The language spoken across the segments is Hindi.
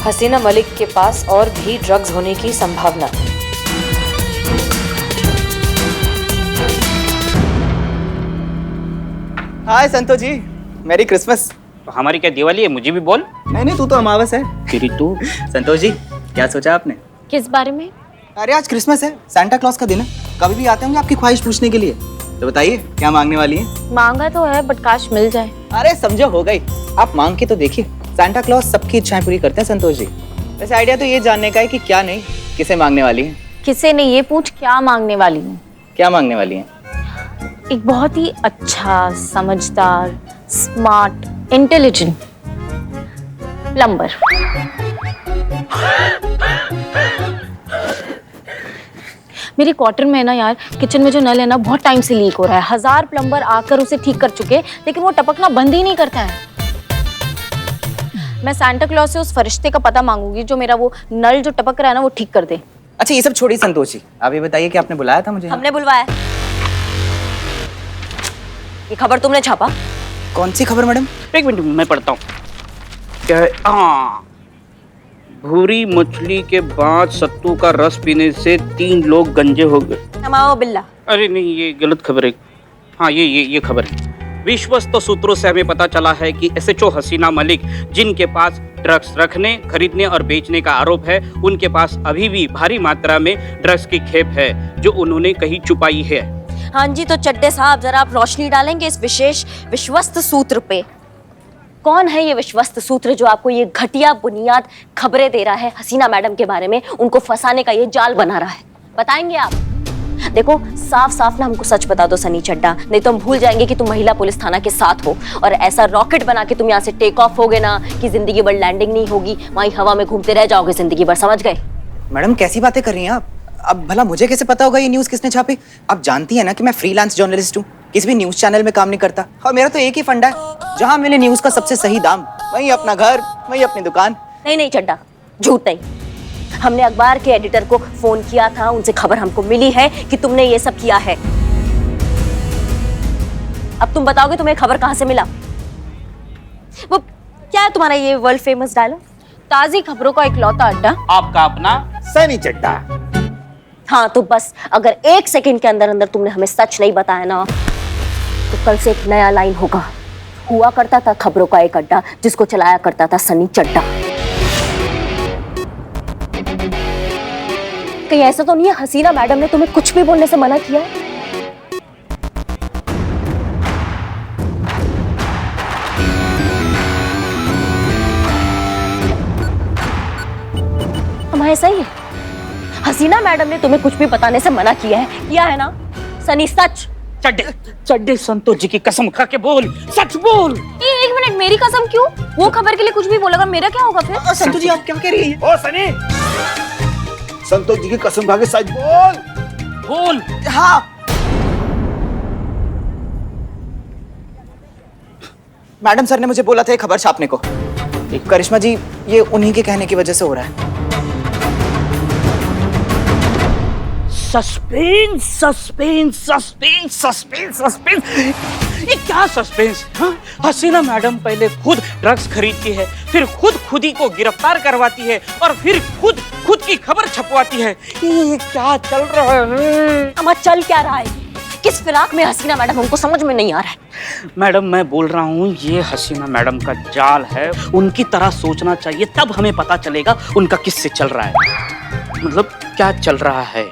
हसीना मलिक के पास और भी ड्रग्स होने की संभावना। हाय संतो जी, मेरी क्रिसमस। हमारी क्या दिवाली है? मुझे भी बोल। नहीं, तू तो अमावस है। तेरी तू। संतोष जी, क्या सोचा आपने? किस बारे में? अरे आज क्रिसमस है, सांता क्लॉज का दिन है। कभी भी आते होंगे आपकी ख्वाहिश पूछने के लिए। तो बताइए क्या मांगने वाली है? मांगा तो है बट काश मिल जाए। अरे समझो, हो गई। आप मांग के तो देखिए, सांता क्लॉज सबकी इच्छाएं पूरी करते हैं संतोष जी। वैसे आइडिया तो ये जानने का है कि क्या नहीं, किसे मांगने वाली है। किसे नहीं, ये पूछ क्या मांगने वाली हूँ। क्या मांगने वाली है? एक बहुत ही अच्छा, समझदार, स्मार्ट, इंटेलिजेंट प्लम्बर। मेरे क्वार्टर में है ना यार, किचन में जो नल है ना बहुत टाइम से लीक हो रहा है। 1000 प्लम्बर आकर उसे ठीक कर चुके, लेकिन वो टपकना बंद ही नहीं करता है। मैं सांता क्लॉज से उस फरिश्ते का पता मांगूंगी जो मेरा वो नल जो टपक रहा है ना वो ठीक कर दे। अच्छा ये सब छोड़िए संतोष जी, आप ये बताइए कि आपने बुलाया था मुझे? हमने बुलवाया। ये खबर तुमने छापा? कौन सी खबर मैडम? एक मिनट मैं पढ़ता हूँ। क्या है? हाँ, भूरी मछली के बाद सत्तू का रस पीने से 3 लोग गंजे हो गए। नमाओ बिल्ला। अरे नहीं, ये गलत खबर है। हाँ ये खबर है। विश्वस्त सूत्रों से हमें पता चला है कि एसएचओ हसीना मलिक, जिनके पास ड्रग्स रखने, खरीदने और बेचने का आरोप है, उनके पास अभी भी भारी मात्रा में ड्रग्स की खेप है जो उन्होंने कहीं छुपाई है। हाँ जी, तो चड्डे साहब जरा आप रोशनी डालेंगे इस विशेष विश्वस्त सूत्र पे। कौन है ये विश्वस्त सूत्र जो आपको ये घटिया बुनियाद खबरें दे रहा है हसीना मैडम के बारे में, उनको फंसाने का ये जाल बना रहा है? बताएंगे आप? देखो साफ साफ ना हमको सच बता दो सनी चड्डा, नहीं तो हम भूल जाएंगे कि तुम महिला पुलिस थाना के साथ हो और ऐसा रॉकेट बना के तुम यहाँ से टेक ऑफ होगे ना कि जिंदगी भर लैंडिंग नहीं होगी, वहीं हवा में घूमते रह जाओगे जिंदगी भर। समझ गए? मैडम कैसी बातें कर रही हैं आप? अब भला मुझे कैसे पता होगा ये न्यूज़ किसने छापी? आप जानती हैं ना कि मैं फ्रीलांस जर्नलिस्ट हूँ, किसी भी न्यूज़ चैनल में काम नहीं करता और मेरा तो एक ही फंडा है, जहाँ मिले न्यूज़ का सबसे सही दाम वहीं अपना घर, वहीं अपनी दुकान। नहीं चड्डा, झूठ नहीं। हमने अखबार के एडिटर को फोन किया था, उनसे खबर हमको मिली है कि तुमने ये सब किया है। अब तुम बताओगे तुम्हें खबर कहाँ से मिला? वो क्या है तुम्हारा ये वर्ल्ड फेमस डायलॉग? ताजी खबरों का इकलौता अड्डा आपका अपना सनी चड्डा। हाँ तो बस, अगर 1 सेकंड के अंदर अंदर तुमने हमें सच नहीं बताया ना तो कल से एक नया लाइन होगा। हुआ करता था खबरों का एक अड्डा जिसको चलाया करता था सनी चड्डा। कहीं ऐसा तो नहीं है हसीना मैडम ने तुम्हें कुछ भी बोलने से मना किया? हमारा ऐसा ही है, हसीना मैडम ने तुम्हें कुछ भी बताने से मना किया है ना सनी? सच। चड्डे संतोष जी की कसम खा के बोल, सच बोल। एक मिनट, मेरी कसम क्यों? वो खबर के लिए कुछ भी बोलेगा, मेरा क्या होगा फिर? संतोष जी आप क्या कह रही हैं? ओ सनी, संतोष जी की कसम खा के सच बोल। बोल। हाँ मैडम, सर ने मुझे बोला था ये खबर छापने को। करिश्मा जी, ये उन्हीं के कहने की वजह से हो रहा है। Suspense suspense suspense suspense suspense, ये क्या सस्पेंस? हाँ? हसीना मैडम पहले खुद ड्रग्स खरीदती है, फिर खुद ही को गिरफ्तार करवाती है और फिर खुद की खबर छपवाती है। ये क्या चल रहा है? अम्मा चल क्या रहा है? किस फिराक में हसीना मैडम, हमको समझ में नहीं आ रहा है। मैडम मैं बोल रहा हूँ ये हसीना मैडम का जाल है। उनकी तरह सोचना चाहिए, तब हमें पता चलेगा उनका किससे चल रहा है, मतलब क्या चल रहा है।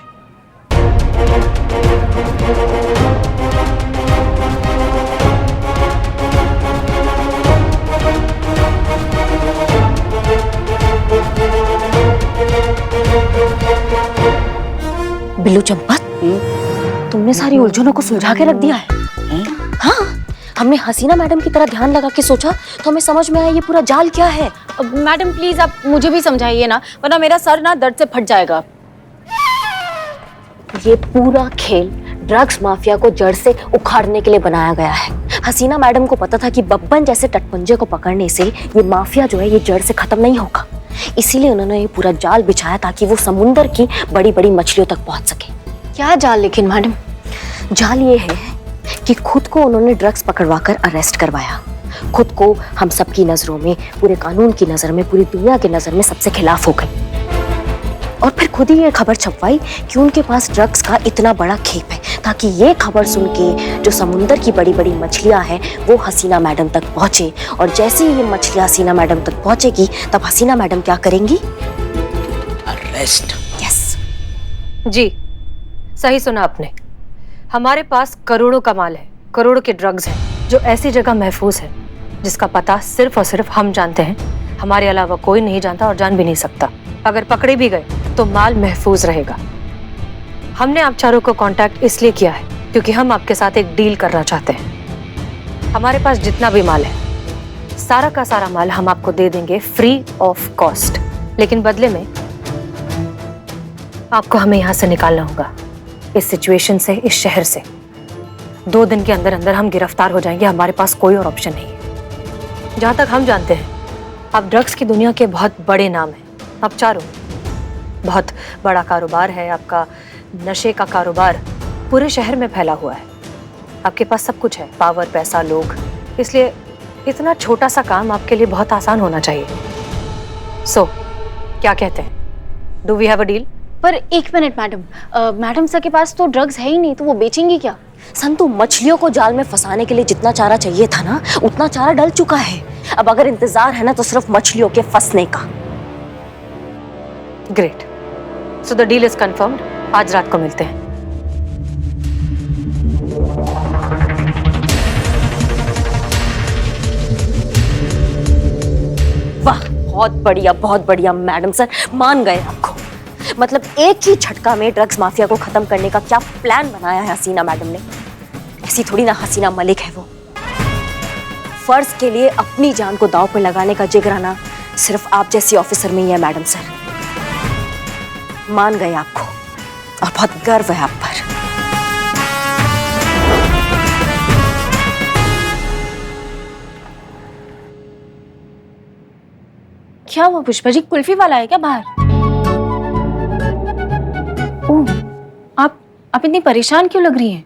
बिल्लू चंपत, तुमने सारी उलझनों को सुलझा के रख दिया है। हाँ, हमने हसीना मैडम की तरह ध्यान लगा के सोचा तो हमें समझ में आया ये पूरा जाल क्या है। मैडम प्लीज आप मुझे भी समझाइए ना, वरना मेरा सर ना दर्द से फट जाएगा। ये पूरा खेल ड्रग्स माफिया को जड़ से उखाड़ने के लिए बनाया गया है। हसीना मैडम को पता था कि बब्बन जैसे टटपुंजे को पकड़ने से ये माफिया जो है ये जड़ से खत्म नहीं होगा, इसीलिए उन्होंने ये पूरा जाल बिछाया ताकि वो समुंदर की बड़ी बड़ी मछलियों तक पहुंच सके। क्या जाल? लेकिन मैडम जाल ये है कि खुद को उन्होंने ड्रग्स पकड़वाकर अरेस्ट करवाया, खुद को हम सबकी नजरों में, पूरे कानून की नजर में, पूरी दुनिया की नजर में सबसे खिलाफ हो गई। और फिर खुद ही ये खबर छपवाई कि उनके पास ड्रग्स का इतना बड़ा खेप है, ताकि ये खबर सुन के जो समुंदर की बड़ी बड़ी मछलियां हैं वो हसीना मैडम तक पहुंचे। और जैसे ही ये मछलियां हसीना मैडम तक पहुंचेगी तब हसीना मैडम क्या करेंगी? अरेस्ट। यस जी, सही सुना आपने। हमारे पास करोड़ों का माल है, करोड़ों के ड्रग्स हैं जो ऐसी जगह महफूज है जिसका पता सिर्फ और सिर्फ हम जानते हैं, हमारे अलावा कोई नहीं जानता और जान भी नहीं सकता। अगर पकड़े भी गए तो माल महफूज रहेगा। हमने आप चारों को कांटेक्ट इसलिए किया है क्योंकि हम आपके साथ एक डील करना चाहते हैं। हमारे पास जितना भी माल है, सारा का सारा माल हम आपको दे देंगे फ्री ऑफ कॉस्ट, लेकिन बदले में आपको हमें यहाँ से निकालना होगा, इस सिचुएशन से, इस शहर से। 2 दिन के अंदर अंदर हम गिरफ्तार हो जाएंगे, हमारे पास कोई और ऑप्शन नहीं है। जहाँ तक हम जानते हैं, आप ड्रग्स की दुनिया के बहुत बड़े नाम हैं, आप चारों। बहुत बड़ा कारोबार है आपका, नशे का कारोबार पूरे शहर में फैला हुआ है। आपके पास सब कुछ है, पावर, पैसा, लोग। इसलिए इतना छोटा सा काम आपके लिए बहुत आसान होना चाहिए। सो क्या कहते हैं, do we have a deal? पर एक मिनट मैडम, मैडम सर के पास तो ड्रग्स है ही नहीं, तो वो बेचेंगी क्या? संतु, मछलियों को जाल में फंसाने के लिए जितना चारा चाहिए था ना, उतना चारा डल चुका है। अब अगर इंतजार है ना तो सिर्फ मछलियों के फंसने का। Great, so the deal is confirmed. आज रात को मिलते हैं। वाह, बहुत बढ़िया मैडम सर, मान गए आपको। मतलब एक ही झटका में ड्रग्स माफिया को खत्म करने का क्या प्लान बनाया है हसीना मैडम ने। ऐसी थोड़ी ना हसीना मलिक है वो। फर्ज के लिए अपनी जान को दांव पर लगाने का जिगराना सिर्फ आप जैसी ऑफिसर में ही है मैडम सर। मान गए आपको और बहुत गर्व है आप पर। क्या हुआ पुष्पा जी, कुल्फी वाला है क्या बाहर? ओह, आप इतनी परेशान क्यों लग रही हैं?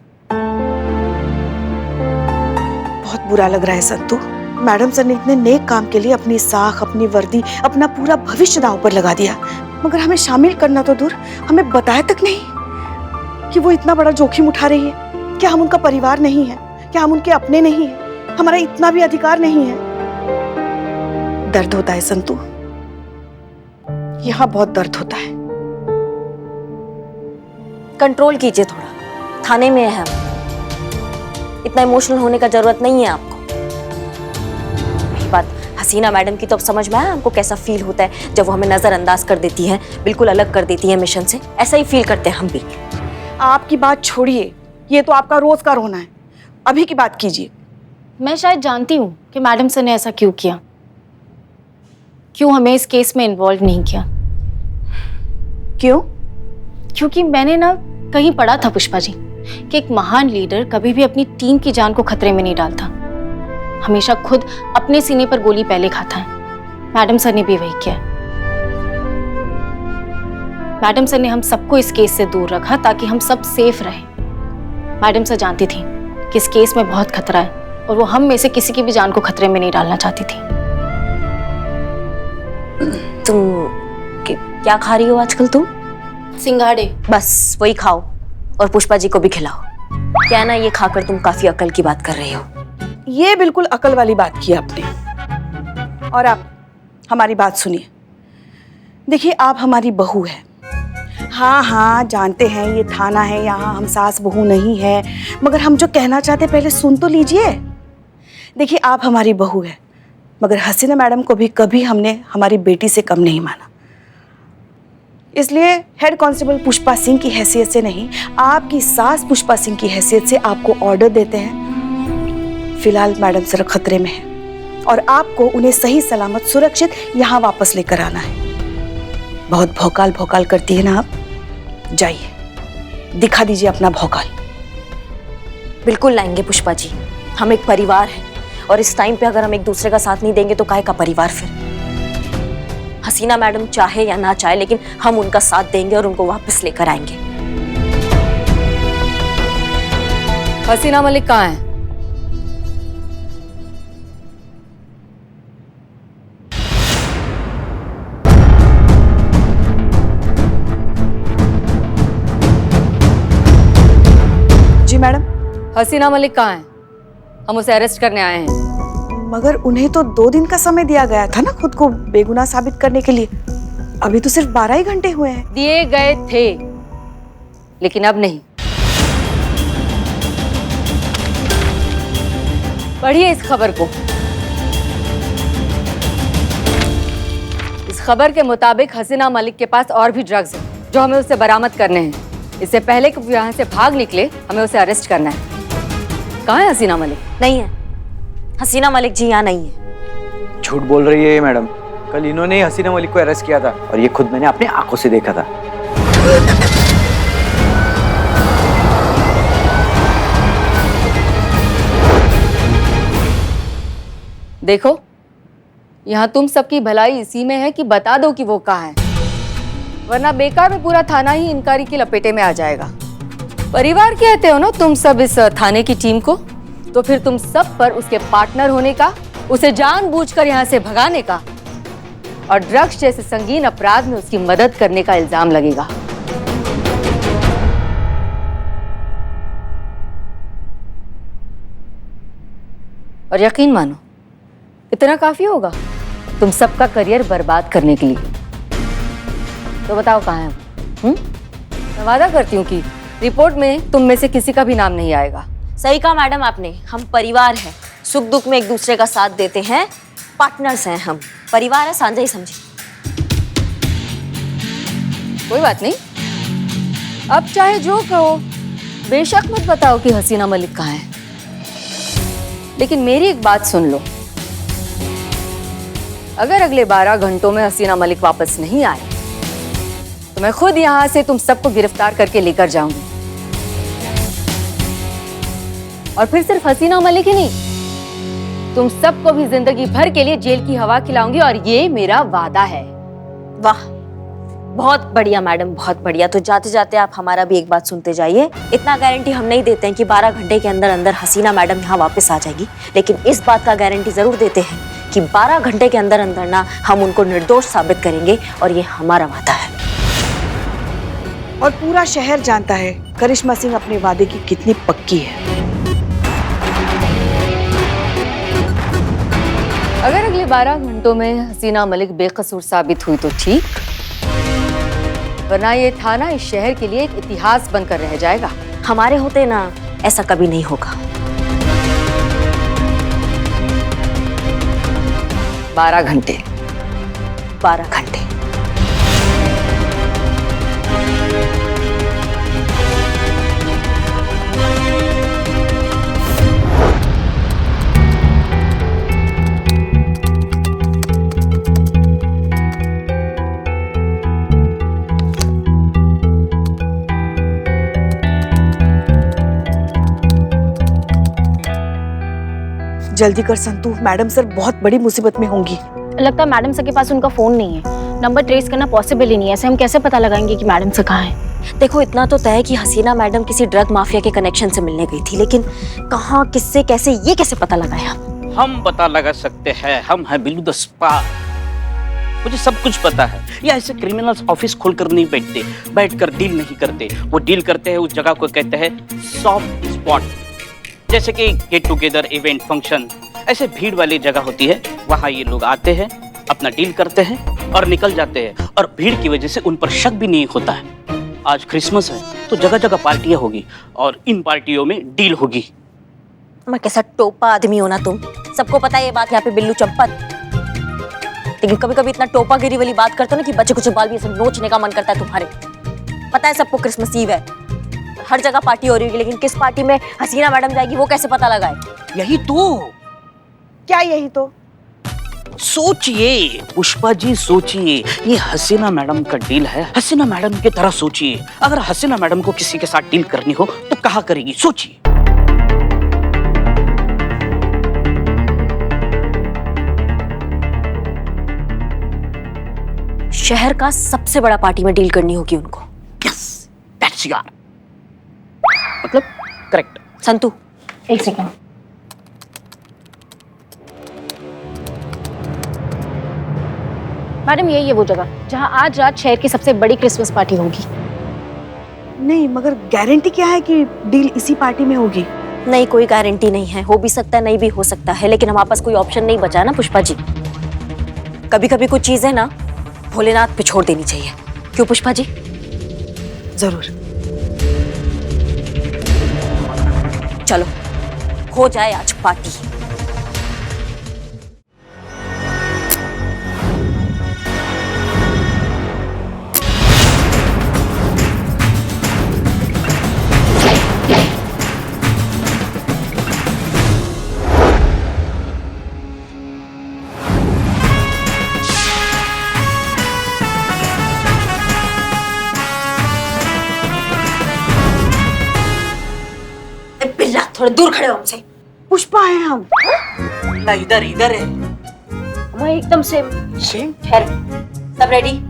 बहुत बुरा लग रहा है संतु। मैडम सर ने इतने नेक काम के लिए अपनी साख, अपनी वर्दी, अपना पूरा भविष्य दांव पर लगा दिया, मगर हमें शामिल करना तो दूर, हमें बताया तक नहीं कि वो इतना बड़ा जोखिम उठा रही है। क्या हम उनका परिवार नहीं है? क्या हम उनके अपने नहीं है? हमारा इतना भी अधिकार नहीं है? दर्द होता है संतु, यहाँ बहुत दर्द होता है। कंट्रोल कीजिए थोड़ा, थाने में है हम। इतना इमोशनल होने का जरूरत नहीं है आपको। रही बात हसीना मैडम की, तो अब समझ में आया हमको कैसा फील होता है जब वो हमें नजरअंदाज कर देती है, बिल्कुल अलग कर देती है मिशन से। ऐसा ही फील करते हैं हम भी। आपकी बात छोड़िए, ये तो आपका रोज का रोना है। अभी की बात कीजिए। मैं शायद जानती हूँ कि मैडम सर ने ऐसा क्यों किया, क्यों हमें इस केस में इन्वॉल्व नहीं किया। क्यों? क्योंकि मैंने ना कहीं पढ़ा था पुष्पा जी कि एक महान लीडर कभी भी अपनी टीम की जान को खतरे में नहीं डालता, हमेशा खुद अपने सीने पर गोली पहले खाता है। मैडम सर ने भी वही किया। मैडम सर ने हम सबको इस केस से दूर रखा ताकि हम सब सेफ रहें। मैडम सर जानती थी कि इस केस में बहुत खतरा है और वो हम में से किसी की भी जान को खतरे में नहीं डालना चाहती थी। तुम क्या खा रही हो आजकल तुम? सिंघाड़े। बस वही खाओ और पुष्पा जी को भी खिलाओ। क्या ना, ये खाकर तुम काफी अकल की बात कर रही हो। ये बिल्कुल अकल वाली बात की आपने। और आप हमारी बात सुनिए। देखिए, आप हमारी बहू है। हाँ, जानते हैं ये थाना है, यहाँ हम सास बहू नहीं है, मगर हम जो कहना चाहते पहले सुन तो लीजिए। देखिए, आप हमारी बहू है, मगर हसीना मैडम को भी कभी हमने हमारी बेटी से कम नहीं माना। इसलिए हेड कांस्टेबल पुष्पा सिंह की हैसियत से नहीं, आपकी सास पुष्पा सिंह की हैसियत से आपको ऑर्डर देते हैं। फिलहाल मैडम सर खतरे में है और आपको उन्हें सही सलामत सुरक्षित यहाँ वापस लेकर आना है। बहुत भौकाल करती है ना आप, जाइए दिखा दीजिए अपना भौकाल। बिल्कुल लाएंगे पुष्पा जी, हम एक परिवार हैं और इस टाइम पे अगर हम एक दूसरे का साथ नहीं देंगे तो काहे का परिवार फिर। हसीना मैडम चाहे या ना चाहे, लेकिन हम उनका साथ देंगे और उनको वापस लेकर आएंगे। हसीना मलिक कहाँ है? जी मैडम। हसीना मलिक कहाँ है? हम उसे अरेस्ट करने आए हैं। मगर उन्हें तो 2 दिन का समय दिया गया था ना खुद को बेगुनाह साबित करने के लिए। अभी तो सिर्फ 12 ही घंटे हुए हैं। दिए गए थे, लेकिन अब नहीं। पढ़िए इस खबर को। इस खबर के मुताबिक हसीना मलिक के पास और भी ड्रग्स हैं जो हमें उसे बरामद करने हैं। इससे पहले कि वो यहाँ से भाग निकले, हमें उसे अरेस्ट करना है। कहाँ है हसीना मलिक? नहीं है, हसीना मलिक जी यहाँ नहीं है। झूठ बोल रही है ये मैडम। कल इन्होंने ही हसीना मलिक को अरेस्ट किया था और ये खुद मैंने अपनी आंखों से देखा था। देखो, यहाँ तुम सबकी भलाई इसी में है कि बता दो कि वो कहाँ है, वरना बेकार में पूरा थाना ही इंक्वायरी की लपेटे में आ जाएगा। परिवार कहते हो ना तुम सब इस थाने की टीम को, तो फिर तुम सब पर उसके पार्टनर होने का, उसे जानबूझकर यहाँ से भगाने का और ड्रग्स जैसे संगीन अपराध में उसकी मदद करने का इल्जाम लगेगा। और यकीन मानो, इतना काफी होगा तुम सबका करियर बर्बाद करने के लिए। तो बताओ कहाँ है वो? मैं वादा करती हूँ कि रिपोर्ट में तुम में से किसी का भी नाम नहीं आएगा। सही कहा मैडम आपने, हम परिवार हैं, सुख दुख में एक दूसरे का साथ देते हैं, पार्टनर्स हैं हम, परिवार है, सांझा ही समझे। कोई बात नहीं, अब चाहे जो कहो, बेशक मत बताओ कि हसीना मलिक कहाँ है, लेकिन मेरी एक बात सुन लो। अगर अगले 12 घंटों में हसीना मलिक वापस नहीं आए तो मैं खुद यहां से तुम सबको गिरफ्तार करके लेकर जाऊंगी। और फिर सिर्फ हसीना मलिक ही नहीं, तुम सबको भी जिंदगी भर के लिए जेल की हवा खिलाऊंगी, और ये मेरा वादा है। वाह, बहुत बढ़िया मैडम, बहुत बढ़िया। तो जाते जाते आप हमारा भी एक बात सुनते जाइए। इतना गारंटी हम नहीं देते हैं कि 12 घंटे के अंदर अंदर हसीना मैडम यहाँ वापस आ जाएगी, लेकिन इस बात का गारंटी जरूर देते हैं कि 12 घंटे के अंदर अंदर ना हम उनको निर्दोष साबित करेंगे, और ये हमारा वादा है। और पूरा शहर जानता है करिश्मा सिंह अपने वादे की कितनी पक्की है। अगर अगले 12 घंटों में हसीना मलिक बेकसूर साबित हुई तो ठीक, वरना ये थाना इस शहर के लिए एक इतिहास बनकर रह जाएगा। हमारे होते ना ऐसा कभी नहीं होगा। 12 घंटे। 12 घंटे। जल्दी कर संतू, मैडम सर बहुत बड़ी मुसीबत में होंगी। लगता है मैडम सर के पास उनका फोन नहीं है, नंबर ट्रेस करना पॉसिबल ही नहीं है। ऐसे हम कैसे पता लगाएंगे कि मैडम सर कहाँ है? देखो, इतना तो तय है कि हसीना मैडम किसी ड्रग माफिया के कनेक्शन से मिलने गई थी, लेकिन कहाँ, किससे, कैसे, ये कैसे पता लगाया? हम पता लगा सकते हैं, हम हैं बिल्लू द स्पा। मुझे सब कुछ पता है। ये ऐसे क्रिमिनल्स ऑफिस खोलकर नहीं बैठते, बैठकर डील नहीं करते। वो डील करते हैं उस जगह को कहते हैं सॉफ्ट स्पॉट, जैसे कि गेट टुगेदर, इवेंट, फंक्शन, ऐसे भीड़ वाली जगह होती है। वहाँ ये लोग आते हैं, अपना डील करते हैं और निकल जाते हैं, और भीड़ की वजह से उन पर शक भी नहीं होता है। आज क्रिसमस है तो जगह जगह पार्टियां होगी, और इन पार्टियों में डील होगी। मैं कैसा टोपा आदमी हो ना तुम, सबको पता है ये बात यहाँ पे बिल्लू चंपत। लेकिन कभी कभी इतना टोपागिरी वाली बात करते हो ना कि बच्चे कुछ बाल भी सब नोचने का मन करता है तुम्हारे। पता है सबको क्रिसमस ईव है, हर जगह पार्टी हो रही है, लेकिन किस पार्टी में हसीना मैडम जाएगी वो कैसे पता लगाए? यही तो। क्या यही तो? सोचिए पुष्पा जी, सोचिए, ये हसीना मैडम का डील है। हसीना मैडम की तरह सोचिए, अगर हसीना मैडम को किसी के साथ डील करनी हो तो कहाँ करेगी? सोचिए। शहर का सबसे बड़ा पार्टी में डील करनी होगी उनको। यस, दैट्स योर, मतलब करेक्ट। संतू, एक सेकंड। मैडम, यही है वो जगह जहां आज रात शहर की सबसे बड़ी क्रिसमस पार्टी होगी। नहीं, मगर गारंटी क्या है कि डील इसी पार्टी में होगी? नहीं, कोई गारंटी नहीं है, हो भी सकता है नहीं भी हो सकता है, लेकिन हमारे पास कोई ऑप्शन नहीं बचा ना पुष्पा जी। कभी कभी कुछ चीजें ना भोलेनाथ पे छोड़ देनी चाहिए, क्यों पुष्पा जी? जरूर। चलो हो जाए आज पार्टी। बिल्ला थोड़ा दूर खड़े हो हमसे। पुष्पा है हम। इधर इधर है। मैं एकदम सेम। खैर सब रेडी?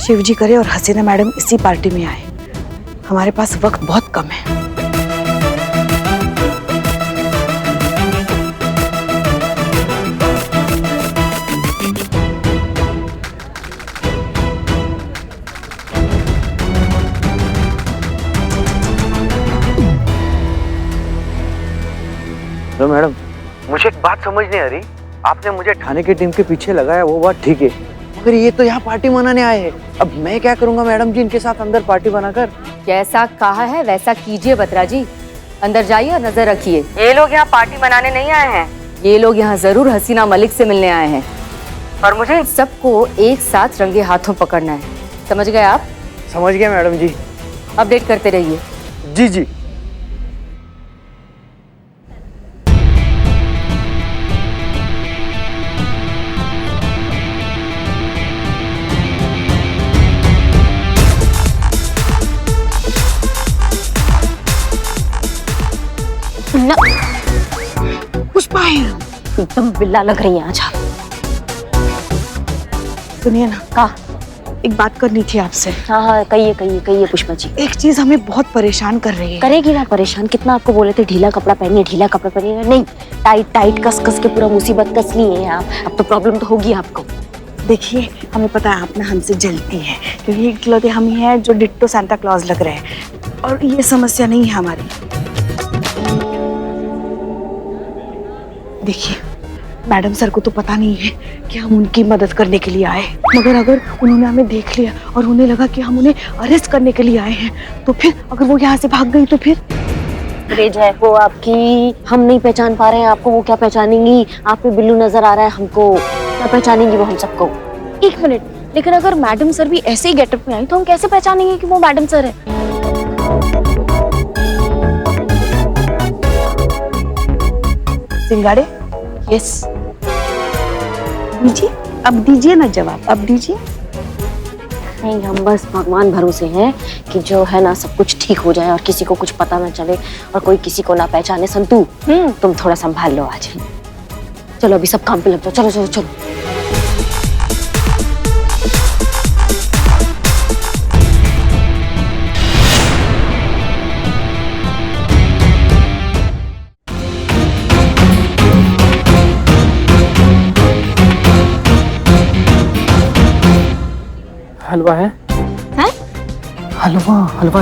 शिवजी करे और हसीना मैडम इसी पार्टी में आए। हमारे पास वक्त बहुत कम है। तो मैडम, मुझे एक बात समझ नहीं आ रही। आपने मुझे थाने की टीम के पीछे लगाया, वो बात ठीक है, मगर ये तो यहाँ पार्टी मनाने आए हैं। अब मैं क्या करूँगा मैडम जी इनके साथ अंदर पार्टी बनाकर? जैसा कहा है वैसा कीजिए बत्रा जी। अंदर जाइए और नजर रखिए। ये लोग यहाँ पार्टी मनाने नहीं आए हैं, ये लोग यहाँ जरूर हसीना मलिक से मिलने आए हैं, और मुझे सबको एक साथ रंगे हाथों पकड़ना है। समझ गए आप? समझ गया मैडम जी। अपडेट करते रहिए। जी जी। ना पुष्पा है। एकदम बिल्ला लग रही है आज आप। सुनिए ना, हाँ एक बात करनी थी आपसे। हाँ हाँ, कहिए कहिए कहिए पुष्पा जी। एक चीज हमें बहुत परेशान कर रही है। करेगी ना परेशान, कितना आपको बोले थे ढीला कपड़ा पहनिए, ढीला कपड़ा पहनिए, नहीं टाइट टाइट कस कस के पूरा मुसीबत कस लिए हैं आप। अब तो प्रॉब्लम तो होगी आपको। देखिए, हमें पता है आप ना हमसे जलती है, क्योंकि इकलौते हम ही हैं जो डिट्टो सांता क्लॉज लग रहे हैं, और ये समस्या नहीं है हमारी। देखिए, मैडम सर को तो पता नहीं है कि हम उनकी मदद करने के लिए आए, मगर अगर उन्होंने हमें देख लिया और उन्हें लगा कि हम उन्हें अरेस्ट करने के लिए आए हैं, तो फिर अगर वो यहाँ से भाग गई तो फिर? रेज है वो आपकी, हम नहीं पहचान पा रहे हैं आपको, वो क्या पहचानेंगी? आप पे बिल्लू नजर आ रहा है हमको, क्या पहचानेंगी वो हम सबको? एक मिनट, लेकिन अगर मैडम सर भी ऐसे ही गेटअप में आई तो हम कैसे पहचानेंगे कि वो मैडम सर है? सिंगाड़े, यस। दीजिए, अब दीजिए ना जवाब, अब दीजिए। नहीं, हम बस भगवान भरोसे हैं कि जो है ना सब कुछ ठीक हो जाए और किसी को कुछ पता ना चले और कोई किसी को ना पहचाने। संतू, तुम थोड़ा संभाल लो आज। चलो अभी सब काम पे लग जाओ, चलो चलो चलो। हलवा है? हैं? हलवा हलवा।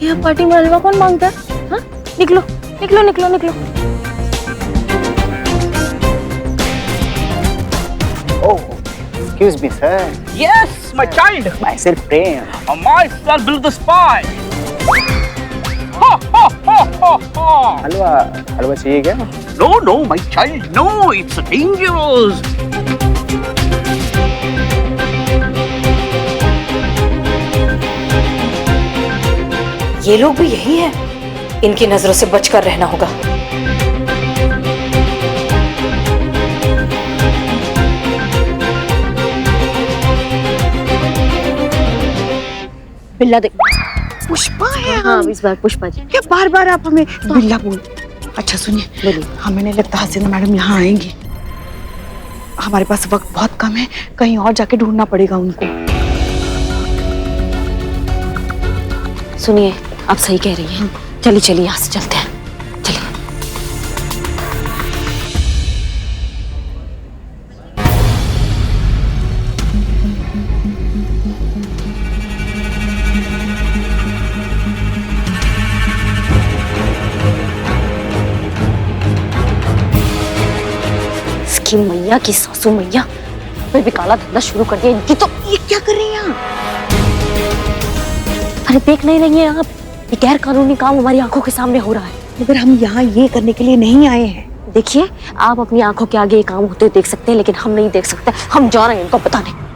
ये पार्टी में हलवा कौन मांगता है? हाँ? निकलो निकलो निकलो निकलो। Excuse me sir, Yes, my child. My self Prem. Myself will the spy. Ha ha ha ha ha. हलवा हलवा चाहिए क्या? No, no, my child, no, it's dangerous. ये लोग भी यही है, इनकी नजरों से बचकर रहना होगा। बिल्ला देख। पुष्पा है हाँ हम। इस बार पुष्पा जी। क्या बार बार आप हमें बिल्ला बोल? अच्छा सुनिए, बोलिए। हमें नहीं लगता हसीना मैडम यहाँ आएंगी। हमारे पास वक्त बहुत कम है, कहीं और जाके ढूंढना पड़ेगा उनको। सुनिए, आप सही कह रही हैं। चलिए चलिए यहाँ से चलते हैं, चलिए। इसकी मैया की सासू मैया, फिर भी काला धंधा शुरू कर दिया इनकी तो। ये क्या कर रही हैं आप? अरे देख नहीं रही हैं आप, ये गैर कानूनी काम हमारी आंखों के सामने हो रहा है। मगर हम यहाँ ये करने के लिए नहीं आए हैं। देखिए, आप अपनी आंखों के आगे ये काम होते देख सकते हैं, लेकिन हम नहीं देख सकते। हम जा रहे हैं इनको बताने।